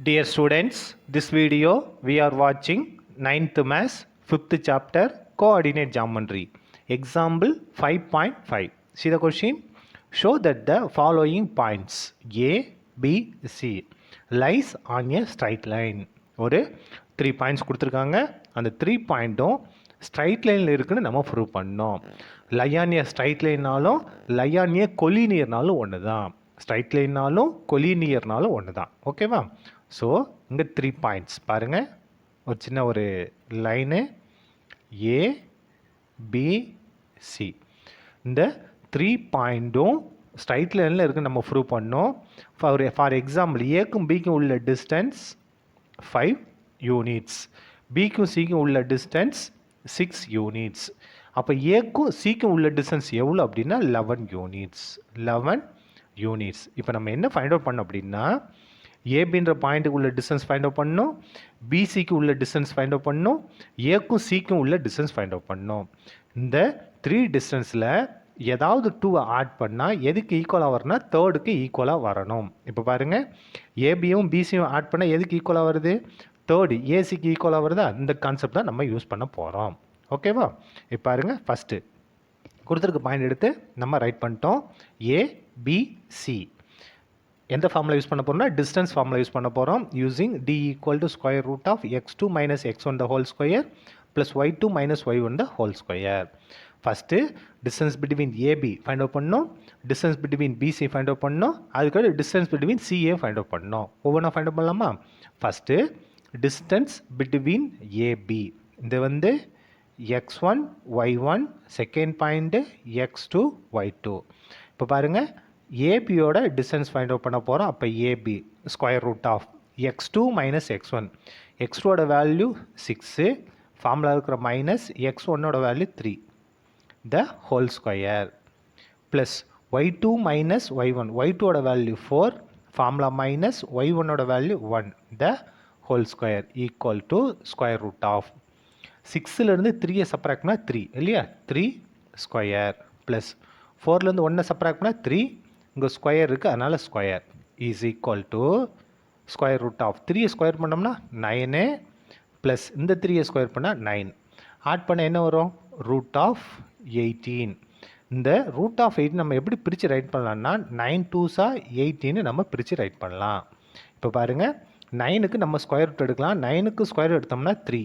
Dear students, this video we are watching 9th Maths 5th chapter Coordinate Geometry. Example 5.5. See the question? Show that the following points A, B, C lies on a straight line. ஒரு 3 points கொடுத்துருக்காங்க. அந்த 3 பாயிண்ட்டும் straight லைனில் இருக்குன்னு நம்ம prove பண்ணோம். லையானிய straight லைன்னாலும் லையானிய கொலினியர்னாலும் ஒன்று தான். ஸ்ட்ரைட் லைன்னாலும் கொலினியர்னாலும் ஒன்று தான். ஓகேவா? ஸோ இங்கே 3 பாயிண்ட்ஸ் பாருங்கள். ஒரு சின்ன ஒரு லைனு ஏ பி சி. இந்த 3 பாயிண்ட்டும் ஸ்ட்ரைட் லைனில் இருக்குன்னு நம்ம ப்ரூவ் பண்ணோம். ஃபார் எக்ஸாம்பிள் ஏக்கும் பிக்கும் உள்ள டிஸ்டன்ஸ் 5 யூனிட்ஸ், பிக்கும் சிக்கும் உள்ள டிஸ்டன்ஸ் 6 யூனிட்ஸ். அப்போ ஏக்கும் சிக்கும் உள்ள டிஸ்டன்ஸ் எவ்வளோ அப்படின்னா 11 யூனிட்ஸ். 11 யூனிட்ஸ். இப்போ நம்ம என்ன ஃபைண்ட் அவுட் பண்ணோம் அப்படின்னா ஏபின்ற பாயிண்ட்டுக்கு உள்ள டிஸ்டன்ஸ் ஃபைண்ட் அவுட் பண்ணோம், பிசிக்கு உள்ள டிஸ்டன்ஸ் ஃபைண்ட் அவுட் பண்ணோம், ஏக்கும் சிக்கும் உள்ள டிஸ்டன்ஸ் ஃபைண்ட் அவுட் பண்ணோம். இந்த 3 டிஸ்டன்ஸில் ஏதாவது 2 ஆட் பண்ணால் எதுக்கு ஈக்குவலாக வரணும்னா தேர்டுக்கு ஈக்குவலாக வரணும். இப்போ பாருங்கள், ஏபியும் பிசியும் ஆட் பண்ணால் எதுக்கு ஈக்குவலாக வருது? தேர்டு ஏசிக்கு ஈக்குவலாக வருதா? இந்த கான்செப்ட் தான் நம்ம யூஸ் பண்ண போகிறோம். ஓகேவா? இப்போ பாருங்கள், ஃபஸ்ட்டு கொடுத்துருக்க பாயிண்ட் எடுத்து நம்ம ரைட் பண்ணிட்டோம். ஏபிசி எந்த ஃபார்முலா யூஸ் பண்ண போகிறோம்னா டிஸ்டன்ஸ் ஃபார்முலா யூஸ் பண்ண போகிறோம். Using d equal to square root of x2 minus x1 the whole square plus y2 minus y1 the whole square. First distance between AB find out பண்ணோம், distance between BC find out பண்ணோம், அதுக்கடுத்து distance between CA find out பண்ணோம். ஒவ்வொன்றா find out பண்ணலாமா? First distance between AB, இது வந்து x1 y1, second point x2 y2. இப்போ பாருங்கள், ஏபியோட டிஸ்டன்ஸ் ஃபைண்ட் அவுட் பண்ண போகிறோம். அப்போ AB square root of x2 minus x1, x2ஓட வேல்யூ 6, ஃபார்முலா இருக்கிற மைனஸ் x1ஓட value 3 the whole square plus y2 minus y1, y2ஓட வேல்யூ 4, ஃபார்முலா மைனஸ் y1ஓட value 1 the whole square equal to square root of 6லேருந்து 3 subtract பண்ணால் 3 இல்லையா, 3 square plus 4லேருந்து 1 subtract பண்ணால் 3, இங்கே ஸ்கொயர் இருக்குது அதனால் square is equal to square root of 3 square பண்ணோம்னா 9 ப்ளஸ் இந்த 3 ஸ்கொயர் பண்ணால் 9 ஆட் பண்ண என்ன வரும்? Root of 18. இந்த ரூட் ஆஃப் 18 நம்ம எப்படி பிரித்து ரைட் பண்ணலாம்னா 9 2s 18 நம்ம பிரித்து ரைட் பண்ணலாம். இப்போ பாருங்கள், 9க்கு நம்ம ஸ்கொயர் ரூட் எடுக்கலாம். 9க்கு ஸ்கொயர் ரூட் எடுத்தோம்னா 3,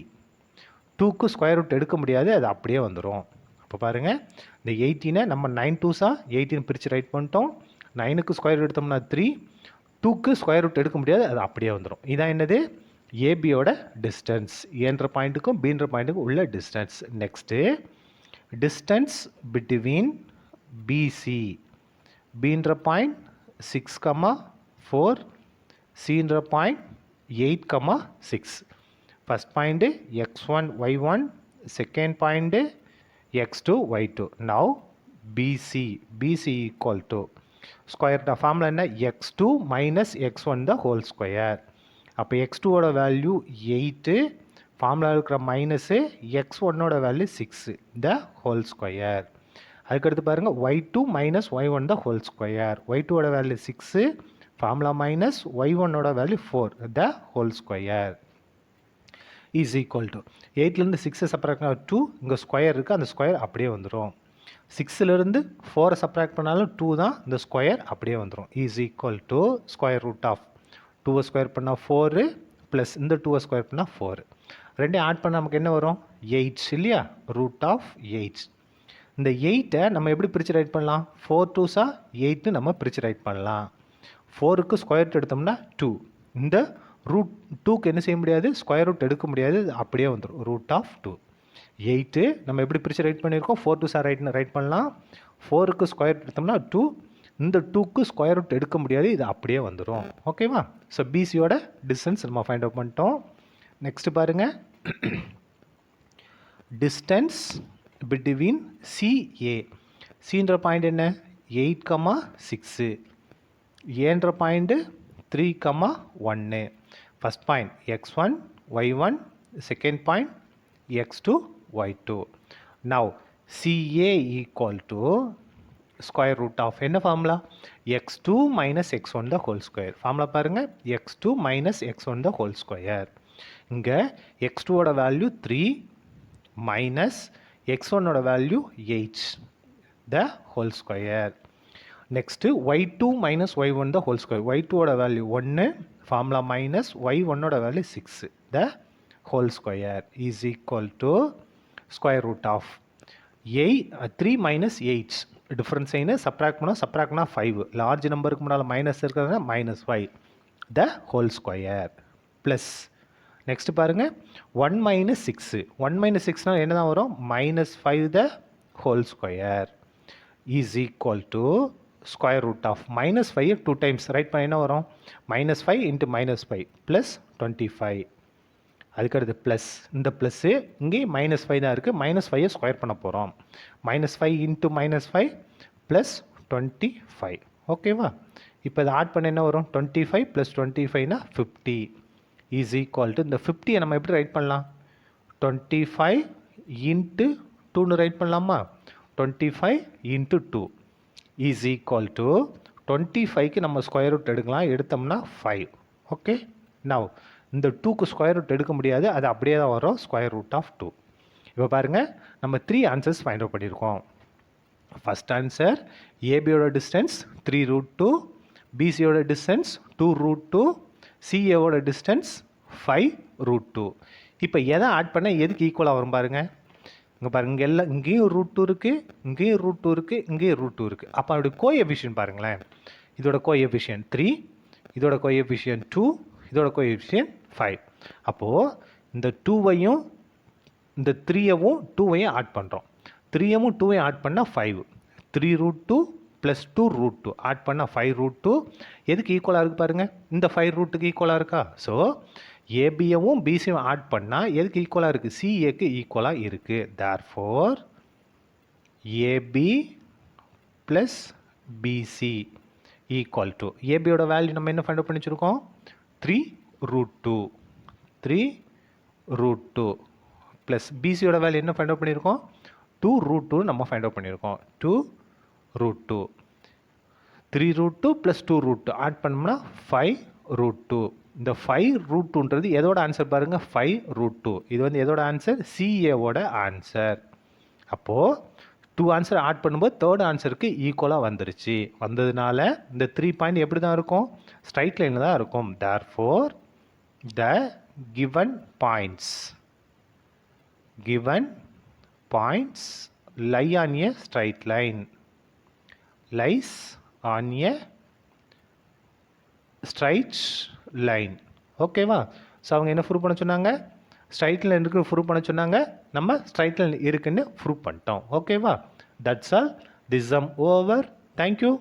2க்கு ஸ்கொயர் ரூட் எடுக்க முடியாது, அது அப்படியே வந்துடும். இப்போ பாருங்கள், இந்த 18 நம்ம 9 2s 18 பிரித்து ரைட் பண்ணிட்டோம். 9க்கு ஸ்கொயர் ரூட் எடுத்தோம்னா 3, 2க்கு ஸ்கொயர் ரூட் எடுக்க முடியாது, அது அப்படியே வந்துடும். இதான் என்னது? ஏபியோட டிஸ்டன்ஸ், ஏன்ற பாயிண்ட்டுக்கும் பின்ற பாயிண்ட்டுக்கும் உள்ள distance. Next distance between BC, பின்ற பாயிண்ட் 6,4, சின்ற point 8,6. First point x1 y1, second point x2 y2. Now BC equal to square formula என்ன? x2 minus x1 the whole square. அப்போ x2ஓட வேல்யூ 8, ஃபார்முலா இருக்கிற மைனஸு x1ஓட வேல்யூ 6 த ஹோல் ஸ்கொயர். அதுக்கடுத்து பாருங்கள், y2 minus y1 the whole square. y2ஓட value 6, formula minus y1ஓட value 4 the whole square is equal to 8லேருந்து 6 subtract பண்ணால் 2, இங்கே ஸ்கொயர் இருக்குது, அந்த ஸ்கொயர் அப்படியே வந்துடும். 6லேருந்து 4 சப்ராக்ட் பண்ணாலும் 2 தான், இந்த ஸ்கொயர் அப்படியே வந்துடும். Is equal to square root of 2 square பண்ணால் 4 ப்ளஸ் இந்த 2 ஸ்கொயர் பண்ணால் 4, ரெண்டையும் ஆட் பண்ணால் நமக்கு என்ன வரும்? 8 இல்லையா, ரூட் ஆஃப் 8. இந்த 8ஐ நம்ம எப்படி பிரித்து ரைட் பண்ணலாம்? 4 2s 8 நம்ம பிரித்து ரைட் பண்ணலாம். 4க்கு ஸ்கொயர் ரூட் எடுத்தோம்னா 2, இந்த ரூட் 2க்கு என்ன செய்ய முடியாது? ஸ்கொயர் ரூட் எடுக்க முடியாது, அப்படியே வந்துடும். Root of 2. 8 நம்ம எப்படி பிரித்து ரைட் பண்ணியிருக்கோம்? 4 2s ரைட் பண்ணலாம். 4க்கு ஸ்கொயர் எடுத்தோம்னா 2, இந்த 2க்கு ஸ்கொயர் ரூட் எடுக்க முடியாது, இது அப்படியே வந்துடும். ஓகேவா? ஸோ பிசியோட டிஸ்டன்ஸ் நம்ம ஃபைண்ட் அவுட் பண்ணிட்டோம். நெக்ஸ்ட் பாருங்கள், டிஸ்டன்ஸ் பிட்வீன் சிஏ, சின்ற பாயிண்ட் என்ன? 8,6, ஏன்ற point 3,1. First point x1 y1, second point x2 y2. Now CA equal to square root of என்ன formula x2 minus x1 the whole square. Formula பாருங்கள் x2 minus x1 the whole square. இங்கே x2ஓட value 3 minus x1ஓட value 8 the whole square. Next y2 minus y1 the whole square. y2ஓட value 1 formula minus y1ஓட value 6 the whole square is equal to square root of 3 minus 8 difference sign சப்ராக்ட்னா 5 large நம்பருக்கு முன்னால் minus இருக்கிறதுனா minus 5 the whole square plus next பாருங்கள் 1 minus 6 1 minus 6னால் என்ன தான் வரும் minus 5 the whole square is equal to square root of minus 5 2 times right பண்ண என்ன வரும் மைனஸ் 5 இன்ட்டு மைனஸ் 5 ப்ளஸ் 25. அதுக்கடுத்து ப்ளஸ் இந்த ப்ளஸ்ஸு இங்கே மைனஸ் 5 தான் இருக்குது மைனஸ் 5 ஸ்கொயர் பண்ண போகிறோம் மைனஸ் 5 இன்ட்டு மைனஸ் 5 ப்ளஸ் 25 ஓகேவா. இப்போ இதை ஆட் பண்ண என்ன வரும் 25 ப்ளஸ் 25னா 50 இஸ் ஈக்குவல் டு இந்த 50 நம்ம எப்படி ரைட் பண்ணலாம் 25 இன்ட்டு 2ன்னு ரைட் பண்ணலாமா 25 இன்ட்டு 2 இஸ் ஈக்குவல் டு 25க்கு நம்ம ஸ்கொயர் ரூட் எடுக்கலாம் எடுத்தோம்னா 5 ஓகே. நவ் இந்த 2க்கு ஸ்கொயர் ரூட் எடுக்க முடியாது அது அப்படியே தான் வரும் ஸ்கொயர் ரூட் ஆஃப் 2. இப்போ பாருங்கள் நம்ம 3 ஆன்சர்ஸ் ஃபைண்ட் அவுட் பண்ணியிருக்கோம். ஃபஸ்ட் ஆன்சர் ஏபியோட டிஸ்டன்ஸ் 3 ரூட் 2 பிசியோட டிஸ்டன்ஸ் 2 ரூட் 2 சிஏவோட டிஸ்டன்ஸ் 5 ரூட் 2. இப்போ எதை ஆட் பண்ண எதுக்கு ஈக்குவலாக வரும் பாருங்கள் இங்கே பாருங்கள் இங்கே எல்லாம் இங்கேயும் ரூட் 2 இருக்குது இங்கேயும் ரூட் 2 இருக்குது இங்கேயும் ரூட் 2 இருக்குது. அப்போ அதோட கோஎஃபிஷியன்ட் பாருங்களேன் இதோட கோஎஃபிஷியன்ட் 3 இதோட கோஎஃபிஷியன்ட் 2 இதோட கோஎஃபிஷியன்ட் 5. அப்போது இந்த 2வையும் இந்த 3யவும் 2வையும் ஆட் பண்ணுறோம் 3யவும் 2வையும் ஆட் பண்ணால் 5 3 ரூட் 2 ப்ளஸ் 2 ரூட் 2 ஆட் பண்ணால் 5 ரூட் 2 எதுக்கு ஈக்குவலாக இருக்குது பாருங்கள் இந்த 5 ரூட்டுக்கு ஈக்குவலாக இருக்கா. ஸோ ஏபியவும் பிசியும் ஆட் பண்ணால் எதுக்கு ஈக்குவலாக இருக்குது சிஏக்கு ஈக்குவலாக இருக்குது. Therefore AB plus BC equal to ஏபியோட வேல்யூ நம்ம என்ன ஃபைண்ட் அவுட் பண்ணி வச்சுருக்கோம் 3 ரூட் 2 ப்ளஸ் பிசியோட வேல்யூ என்ன ஃபைண்ட் அவுட் பண்ணியிருக்கோம் 2 ரூட் 2 நம்ம ஃபைண்ட் அவுட் பண்ணியிருக்கோம் 2 root 2 3 root 2 plus 2 root 2 add பண்ணோம்னா 5 ரூட் 2. இந்த 5 ரூட் 2ன்றது எதோட ஆன்சர் பாருங்கள் 5 ரூட் 2 இது வந்து எதோட ஆன்சர் சிஏவோட ஆன்சர். அப்போது 2 ஆன்சர் ஆட் பண்ணும்போது தேர்ட் ஆன்சருக்கு ஈக்குவலாக வந்துருச்சு. வந்ததுனால இந்த 3 பாயிண்ட் எப்படி தான் இருக்கும் ஸ்ட்ரைட் லைனில் தான் இருக்கும். Therefore the given points lie on a straight line lies on a straight line ஓகேவா. ஸோ அவங்க என்ன ப்ரூவ் பண்ண சொன்னாங்க ஸ்ட்ரைட் லைன் இருக்குன்னு ப்ரூவ் பண்ண சொன்னாங்க நம்ம ஸ்ட்ரைட் லைன் இருக்குன்னு ப்ரூவ் பண்ணிட்டோம் ஓகேவா. That's all this some over. Thank you.